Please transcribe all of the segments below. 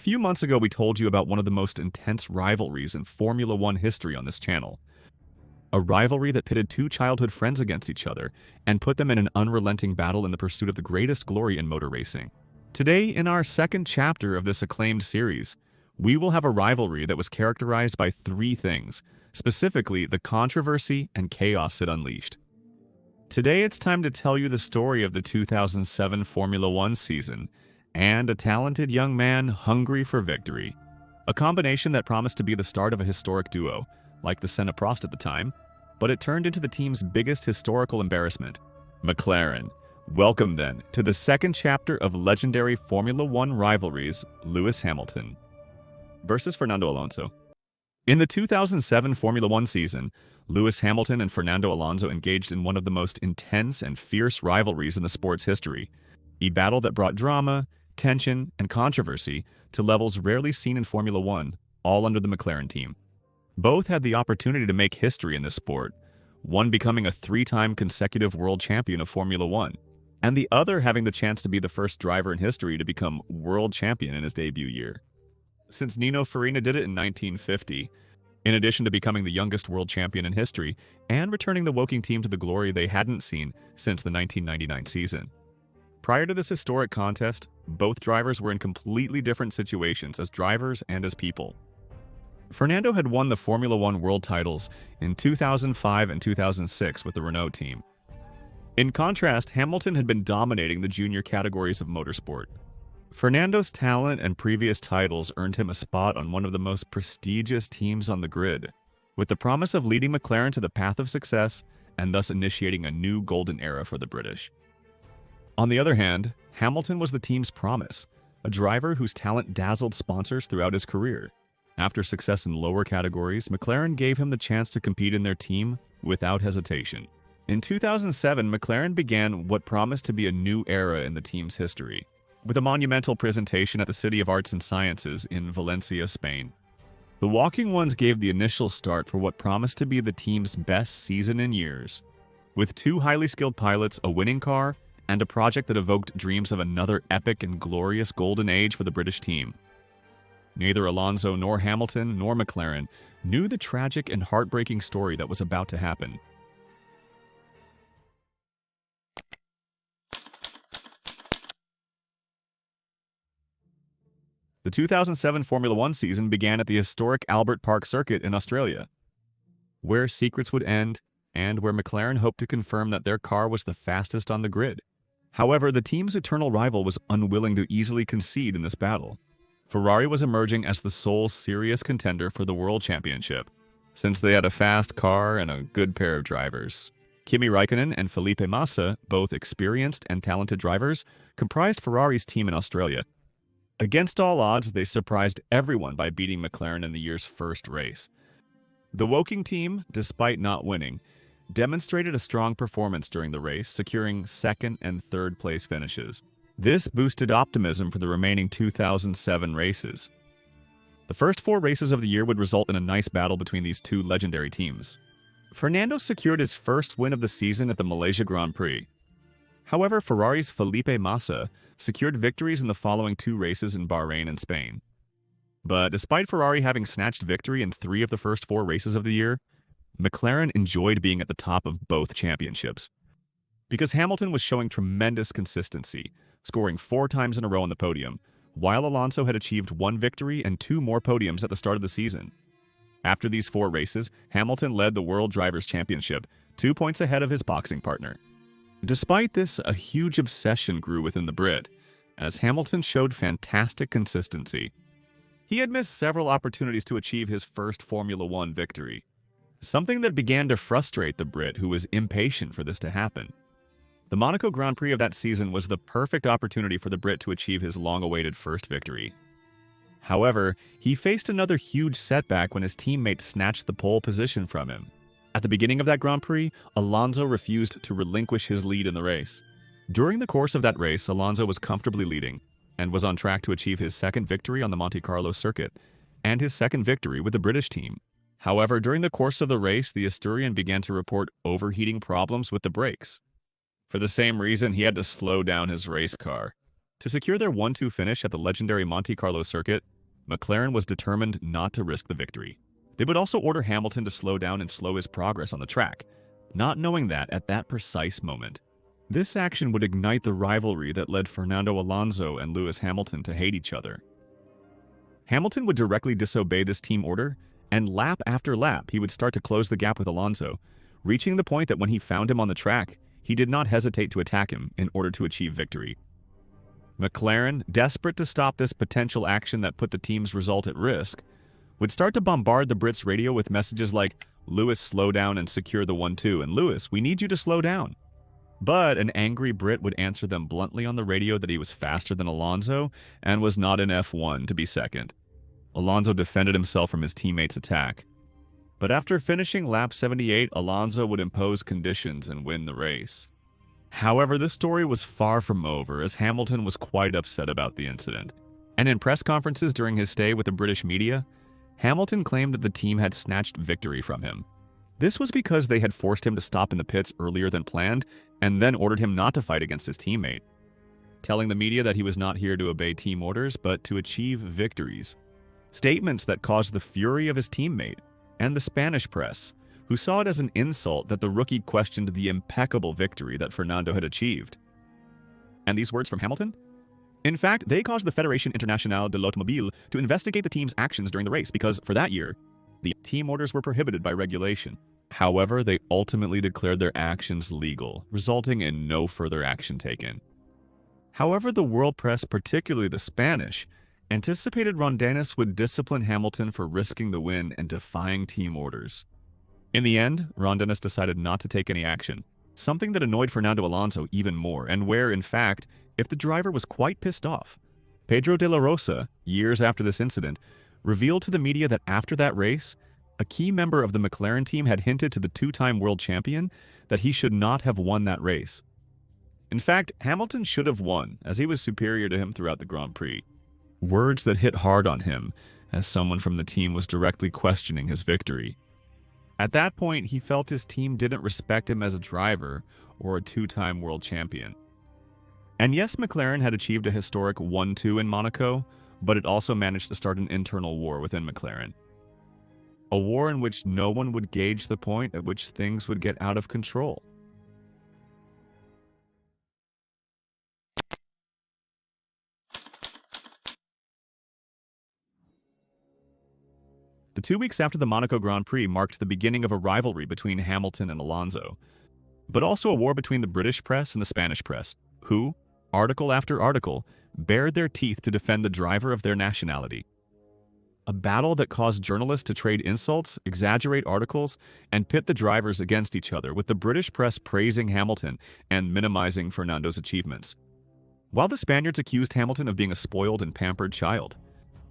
few months ago, we told you about one of the most intense rivalries in Formula One history on this channel. A rivalry that pitted two childhood friends against each other and put them in an unrelenting battle in the pursuit of the greatest glory in motor racing. Today, in our second chapter of this acclaimed series, we will have a rivalry that was characterized by three things, specifically the controversy and chaos it unleashed. Today, it's time to tell you the story of the 2007 Formula One season and a talented young man hungry for victory. A combination that promised to be the start of a historic duo, like the Senna-Prost at the time, but it turned into the team's biggest historical embarrassment, McLaren. Welcome then to the second chapter of legendary Formula One rivalries, Lewis Hamilton versus Fernando Alonso. In the 2007 Formula One season, Lewis Hamilton and Fernando Alonso engaged in one of the most intense and fierce rivalries in the sport's history, a battle that brought drama, tension, and controversy to levels rarely seen in Formula One, all under the McLaren team. Both had the opportunity to make history in this sport, one becoming a three-time consecutive world champion of Formula One, and the other having the chance to be the first driver in history to become world champion in his debut year. Since Nino Farina did it in 1950, in addition to becoming the youngest world champion in history and returning the Woking team to the glory they hadn't seen since the 1999 season. Prior to this historic contest, both drivers were in completely different situations as drivers and as people. Fernando had won the Formula One world titles in 2005 and 2006 with the Renault team. In contrast, Hamilton had been dominating the junior categories of motorsport. Fernando's talent and previous titles earned him a spot on one of the most prestigious teams on the grid, with the promise of leading McLaren to the path of success and thus initiating a new golden era for the British. On the other hand, Hamilton was the team's promise, a driver whose talent dazzled sponsors throughout his career. After success in lower categories, McLaren gave him the chance to compete in their team without hesitation. In 2007, McLaren began what promised to be a new era in the team's history, with a monumental presentation at the City of Arts and Sciences in Valencia, Spain. The Walking Ones gave the initial start for what promised to be the team's best season in years, with two highly skilled pilots, a winning car, and a project that evoked dreams of another epic and glorious golden age for the British team. Neither Alonso nor Hamilton nor McLaren knew the tragic and heartbreaking story that was about to happen. The 2007 Formula One season began at the historic Albert Park circuit in Australia, where secrets would end and where McLaren hoped to confirm that their car was the fastest on the grid. However, the team's eternal rival was unwilling to easily concede in this battle. Ferrari was emerging as the sole serious contender for the World Championship, since they had a fast car and a good pair of drivers. Kimi Räikkönen and Felipe Massa, both experienced and talented drivers, comprised Ferrari's team in Australia. Against all odds, they surprised everyone by beating McLaren in the year's first race. The Woking team, despite not winning, demonstrated a strong performance during the race, securing second and third place finishes. This boosted optimism for the remaining 2007 races. The first four races of the year would result in a nice battle between these two legendary teams. Fernando secured his first win of the season at the Malaysia Grand Prix. However, Ferrari's Felipe Massa secured victories in the following two races in Bahrain and Spain. But despite Ferrari having snatched victory in three of the first four races of the year, McLaren enjoyed being at the top of both championships. Because Hamilton was showing tremendous consistency, scoring 4 times in a row on the podium, while Alonso had achieved 1 victory and 2 more podiums at the start of the season. After these 4 races, Hamilton led the World Drivers' Championship, 2 points ahead of his boxing partner. Despite this, a huge obsession grew within the Brit, as Hamilton showed fantastic consistency. He had missed several opportunities to achieve his first Formula One victory, something that began to frustrate the Brit, who was impatient for this to happen. The Monaco Grand Prix of that season was the perfect opportunity for the Brit to achieve his long-awaited first victory. However, he faced another huge setback when his teammate snatched the pole position from him. At the beginning of that Grand Prix, Alonso refused to relinquish his lead in the race. During the course of that race, Alonso was comfortably leading and was on track to achieve his second victory on the Monte Carlo circuit and his second victory with the British team. However, during the course of the race, the Asturian began to report overheating problems with the brakes. For the same reason, he had to slow down his race car. To secure their 1-2 finish at the legendary Monte Carlo circuit, McLaren was determined not to risk the victory. They would also order Hamilton to slow down and slow his progress on the track, not knowing that at that precise moment. This action would ignite the rivalry that led Fernando Alonso and Lewis Hamilton to hate each other. Hamilton would directly disobey this team order, and lap after lap he would start to close the gap with Alonso, reaching the point that when he found him on the track, he did not hesitate to attack him in order to achieve victory. McLaren, desperate to stop this potential action that put the team's result at risk, would start to bombard the Brits' radio with messages like, "Lewis, slow down and secure the 1-2, and Lewis, we need you to slow down." But an angry Brit would answer them bluntly on the radio that he was faster than Alonso and was not in F1 to be second. Alonso defended himself from his teammate's attack. But after finishing lap 78, Alonso would impose conditions and win the race. However, this story was far from over, as Hamilton was quite upset about the incident. And in press conferences during his stay with the British media, Hamilton claimed that the team had snatched victory from him. This was because they had forced him to stop in the pits earlier than planned and then ordered him not to fight against his teammate, telling the media that he was not here to obey team orders but to achieve victories. Statements that caused the fury of his teammate and the Spanish press, who saw it as an insult that the rookie questioned the impeccable victory that Fernando had achieved. And these words from Hamilton? In fact, they caused the Fédération Internationale de l'Automobile to investigate the team's actions during the race because, for that year, the team orders were prohibited by regulation. However, they ultimately declared their actions legal, resulting in no further action taken. However, the world press, particularly the Spanish, anticipated Rondenis would discipline Hamilton for risking the win and defying team orders. In the end, Rondenis decided not to take any action, something that annoyed Fernando Alonso even more, and where, in fact, if the driver was quite pissed off. Pedro de la Rosa, years after this incident, revealed to the media that after that race, a key member of the McLaren team had hinted to the two-time world champion that he should not have won that race. In fact, Hamilton should have won, as he was superior to him throughout the Grand Prix. Words that hit hard on him, as someone from the team was directly questioning his victory. At that point, he felt his team didn't respect him as a driver or a two-time world champion. And yes, McLaren had achieved a historic 1-2 in Monaco, but it also managed to start an internal war within McLaren. A war in which no one would gauge the point at which things would get out of control. The 2 weeks after the Monaco Grand Prix marked the beginning of a rivalry between Hamilton and Alonso, but also a war between the British press and the Spanish press, who, article after article, bared their teeth to defend the driver of their nationality. A battle that caused journalists to trade insults, exaggerate articles, and pit the drivers against each other, with the British press praising Hamilton and minimizing Fernando's achievements. While the Spaniards accused Hamilton of being a spoiled and pampered child,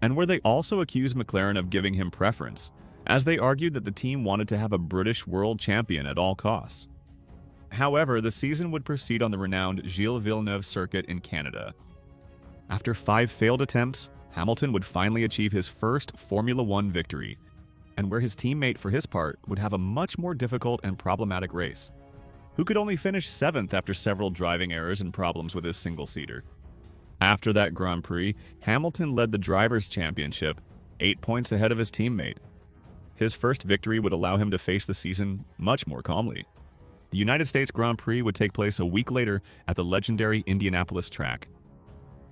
and where they also accused McLaren of giving him preference, as they argued that the team wanted to have a British world champion at all costs. However, the season would proceed on the renowned Gilles Villeneuve circuit in Canada. After 5 failed attempts, Hamilton would finally achieve his first Formula One victory, and where his teammate, for his part, would have a much more difficult and problematic race, who could only finish 7th after several driving errors and problems with his single-seater. After that Grand Prix, Hamilton led the Drivers' Championship, 8 points ahead of his teammate. His first victory would allow him to face the season much more calmly. The United States Grand Prix would take place a week later at the legendary Indianapolis track,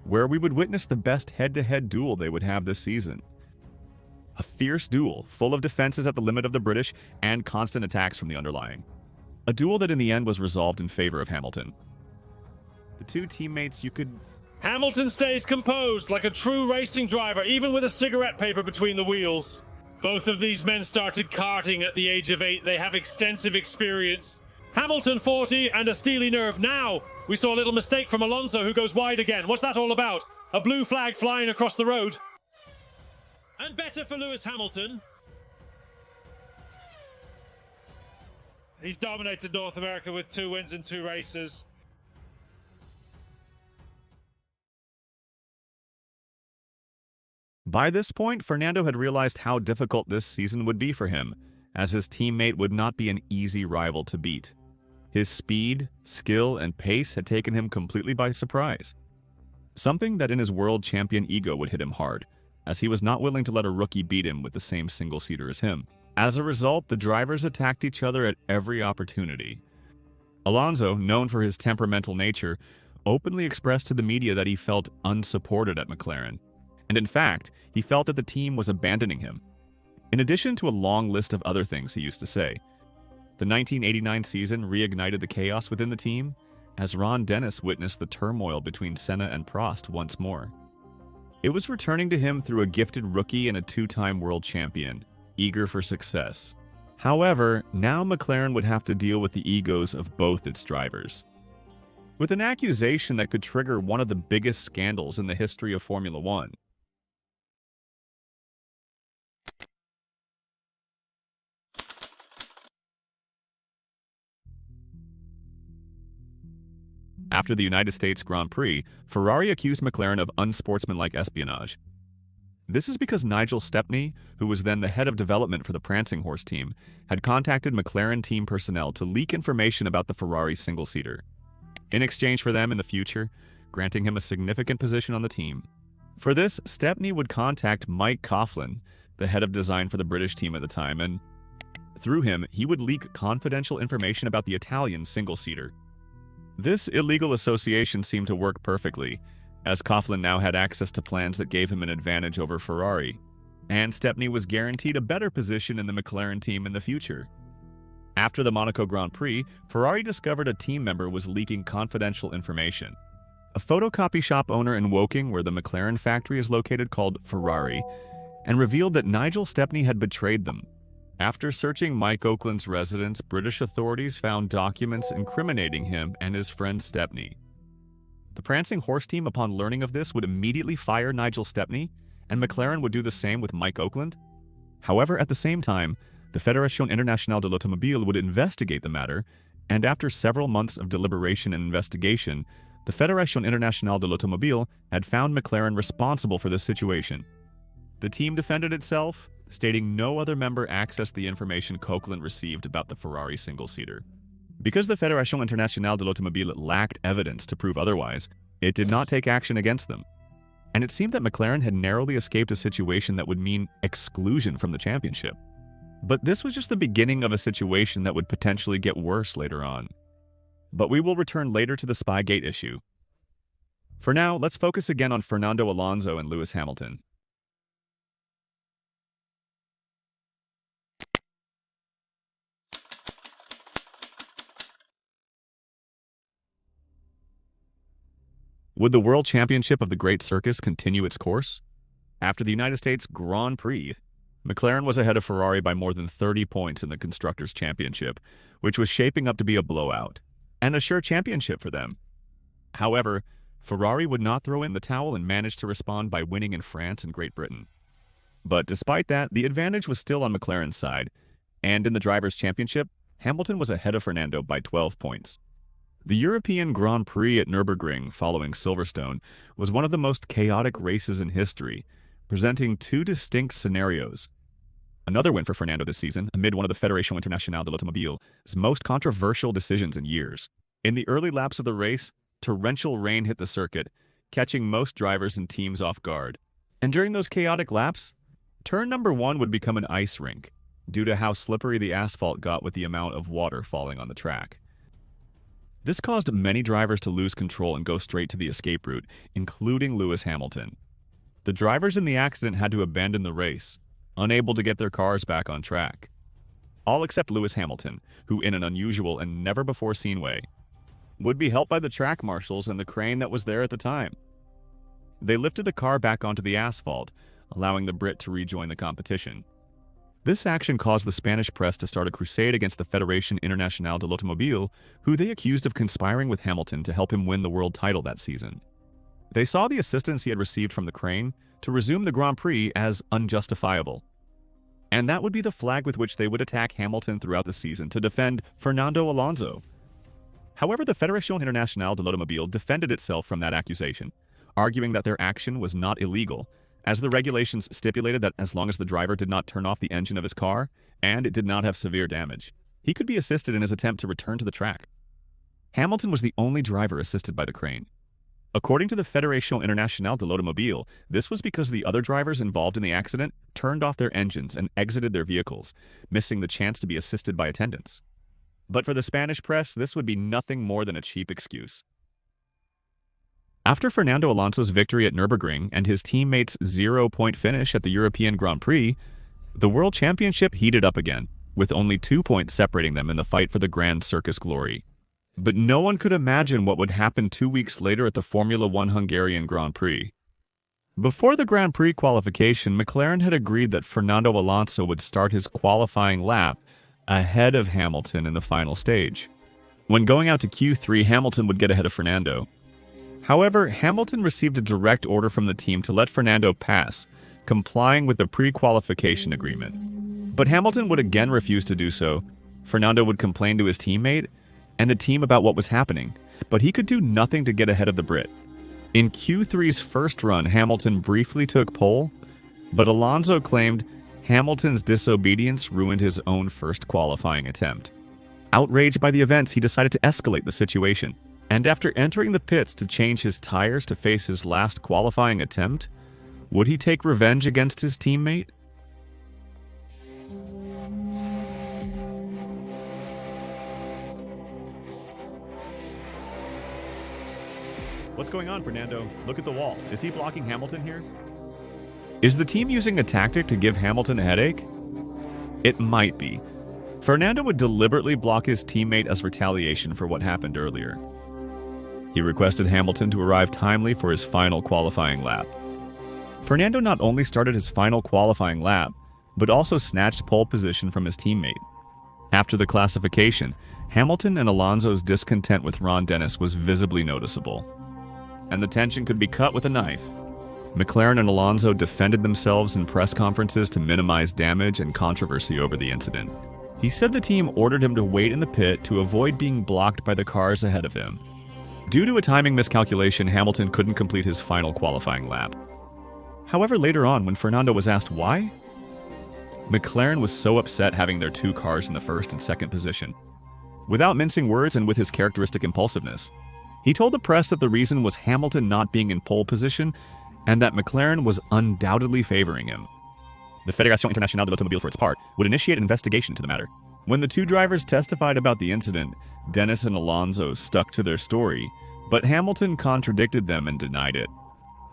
where we would witness the best head-to-head duel they would have this season. A fierce duel, full of defenses at the limit of the British and constant attacks from the underlying. A duel that in the end was resolved in favor of Hamilton. The two teammates Hamilton stays composed like a true racing driver, even with a cigarette paper between the wheels. Both of these men started karting at the age of 8. They have extensive experience. Hamilton 40 and a steely nerve. Now, we saw a little mistake from Alonso, who goes wide again. What's that all about? A blue flag flying across the road. And better for Lewis Hamilton. He's dominated North America with 2 wins in 2 races. By this point, Fernando had realized how difficult this season would be for him, as his teammate would not be an easy rival to beat. His speed, skill, and pace had taken him completely by surprise. something that in his world champion ego would hit him hard, as he was not willing to let a rookie beat him with the same single-seater as him. As a result, the drivers attacked each other at every opportunity. Alonso, known for his temperamental nature, openly expressed to the media that he felt unsupported at McLaren, and in fact, he felt that the team was abandoning him. In addition to a long list of other things he used to say, the 1989 season reignited the chaos within the team, as Ron Dennis witnessed the turmoil between Senna and Prost once more. It was returning to him through a gifted rookie and a two-time world champion, eager for success. However, now McLaren would have to deal with the egos of both its drivers. With an accusation that could trigger one of the biggest scandals in the history of Formula One. After the United States Grand Prix, Ferrari accused McLaren of unsportsmanlike espionage. This is because Nigel Stepney, who was then the head of development for the Prancing Horse team, had contacted McLaren team personnel to leak information about the Ferrari single-seater, in exchange for them in the future, granting him a significant position on the team. For this, Stepney would contact Mike Coughlin, the head of design for the British team at the time, and through him, he would leak confidential information about the Italian single-seater. This illegal association seemed to work perfectly, as Coughlin now had access to plans that gave him an advantage over Ferrari, and Stepney was guaranteed a better position in the McLaren team in the future. After the Monaco Grand Prix, Ferrari discovered a team member was leaking confidential information. A photocopy shop owner in Woking, where the McLaren factory is located, called Ferrari, and revealed that Nigel Stepney had betrayed them. After searching Mike Oakland's residence, British authorities found documents incriminating him and his friend Stepney. The Prancing Horse team, upon learning of this, would immediately fire Nigel Stepney, and McLaren would do the same with Mike Oakland. However, at the same time, the Fédération Internationale de l'Automobile would investigate the matter, and after several months of deliberation and investigation, the Fédération Internationale de l'Automobile had found McLaren responsible for this situation. The team defended itself, stating no other member accessed the information Coughlin received about the Ferrari single-seater. Because the Fédération Internationale de l'Automobile lacked evidence to prove otherwise, it did not take action against them. And it seemed that McLaren had narrowly escaped a situation that would mean exclusion from the championship. But this was just the beginning of a situation that would potentially get worse later on. But we will return later to the Spygate issue. For now, let's focus again on Fernando Alonso and Lewis Hamilton. Would the World Championship of the Great Circus continue its course? After the United States Grand Prix, McLaren was ahead of Ferrari by more than 30 points in the Constructors' Championship, which was shaping up to be a blowout, and a sure championship for them. However, Ferrari would not throw in the towel and managed to respond by winning in France and Great Britain. But despite that, the advantage was still on McLaren's side, and in the Drivers' Championship, Hamilton was ahead of Fernando by 12 points. The European Grand Prix at Nürburgring following Silverstone was one of the most chaotic races in history, presenting two distinct scenarios. Another win for Fernando this season, amid one of the Fédération Internationale de l'Automobile's most controversial decisions in years. In the early laps of the race, torrential rain hit the circuit, catching most drivers and teams off guard. And during those chaotic laps, turn number 1 would become an ice rink, due to how slippery the asphalt got with the amount of water falling on the track. This caused many drivers to lose control and go straight to the escape route, including Lewis Hamilton. The drivers in the accident had to abandon the race, unable to get their cars back on track. All except Lewis Hamilton, who in an unusual and never-before-seen way, would be helped by the track marshals and the crane that was there at the time. They lifted the car back onto the asphalt, allowing the Brit to rejoin the competition. This action caused the Spanish press to start a crusade against the Fédération Internationale de l'Automobile, who they accused of conspiring with Hamilton to help him win the world title that season. They saw the assistance he had received from the crane to resume the Grand Prix as unjustifiable. And that would be the flag with which they would attack Hamilton throughout the season to defend Fernando Alonso. However, the Fédération Internationale de l'Automobile defended itself from that accusation, arguing that their action was not illegal, as the regulations stipulated that as long as the driver did not turn off the engine of his car, and it did not have severe damage, he could be assisted in his attempt to return to the track. Hamilton was the only driver assisted by the crane. According to the Fédération Internationale de l'Automobile, this was because the other drivers involved in the accident turned off their engines and exited their vehicles, missing the chance to be assisted by attendants. But for the Spanish press, this would be nothing more than a cheap excuse. After Fernando Alonso's victory at Nürburgring and his teammates' 0-point finish at the European Grand Prix, the World Championship heated up again, with only 2 points separating them in the fight for the Grand Circus glory. But no one could imagine what would happen 2 weeks later at the Formula One Hungarian Grand Prix. Before the Grand Prix qualification, McLaren had agreed that Fernando Alonso would start his qualifying lap ahead of Hamilton in the final stage. When going out to Q3, Hamilton would get ahead of Fernando. However, Hamilton received a direct order from the team to let Fernando pass, complying with the pre-qualification agreement. But Hamilton would again refuse to do so. Fernando would complain to his teammate and the team about what was happening, but he could do nothing to get ahead of the Brit. In Q3's first run, Hamilton briefly took pole, but Alonso claimed Hamilton's disobedience ruined his own first qualifying attempt. Outraged by the events, he decided to escalate the situation, and after entering the pits to change his tires to face his last qualifying attempt, would he take revenge against his teammate? What's going on, Fernando? Look at the wall. Is he blocking Hamilton here? Is the team using a tactic to give Hamilton a headache? It might be. Fernando would deliberately block his teammate as retaliation for what happened earlier. He requested Hamilton to arrive timely for his final qualifying lap. Fernando not only started his final qualifying lap, but also snatched pole position from his teammate. After the classification, Hamilton and Alonso's discontent with Ron Dennis was visibly noticeable, and the tension could be cut with a knife. McLaren and Alonso defended themselves in press conferences to minimize damage and controversy over the incident. He said the team ordered him to wait in the pit to avoid being blocked by the cars ahead of him. Due to a timing miscalculation, Hamilton couldn't complete his final qualifying lap. However, later on, when Fernando was asked why, McLaren was so upset having their two cars in the first and second position. Without mincing words and with his characteristic impulsiveness, he told the press that the reason was Hamilton not being in pole position and that McLaren was undoubtedly favoring him. The Fédération Internationale de l'Automobile, for its part, would initiate an investigation to the matter. When the two drivers testified about the incident, Dennis and Alonso stuck to their story, but Hamilton contradicted them and denied it.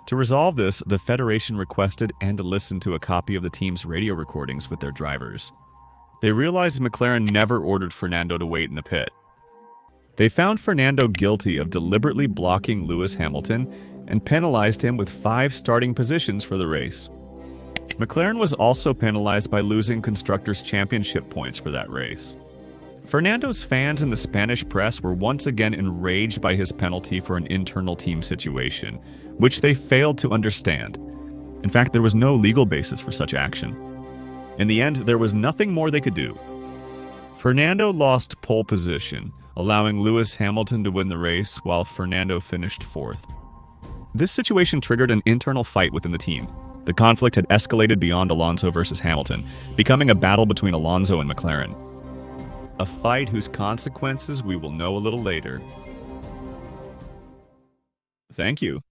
To resolve this, the Federation requested and listened to a copy of the team's radio recordings with their drivers. They realized McLaren never ordered Fernando to wait in the pit. They found Fernando guilty of deliberately blocking Lewis Hamilton and penalized him with 5 starting positions for the race. McLaren was also penalized by losing Constructors' Championship points for that race. Fernando's fans and the Spanish press were once again enraged by his penalty for an internal team situation, which they failed to understand. In fact, there was no legal basis for such action. In the end, there was nothing more they could do. Fernando lost pole position, allowing Lewis Hamilton to win the race while Fernando finished 4th. This situation triggered an internal fight within the team. The conflict had escalated beyond Alonso versus Hamilton, becoming a battle between Alonso and McLaren. A fight whose consequences we will know a little later. Thank you.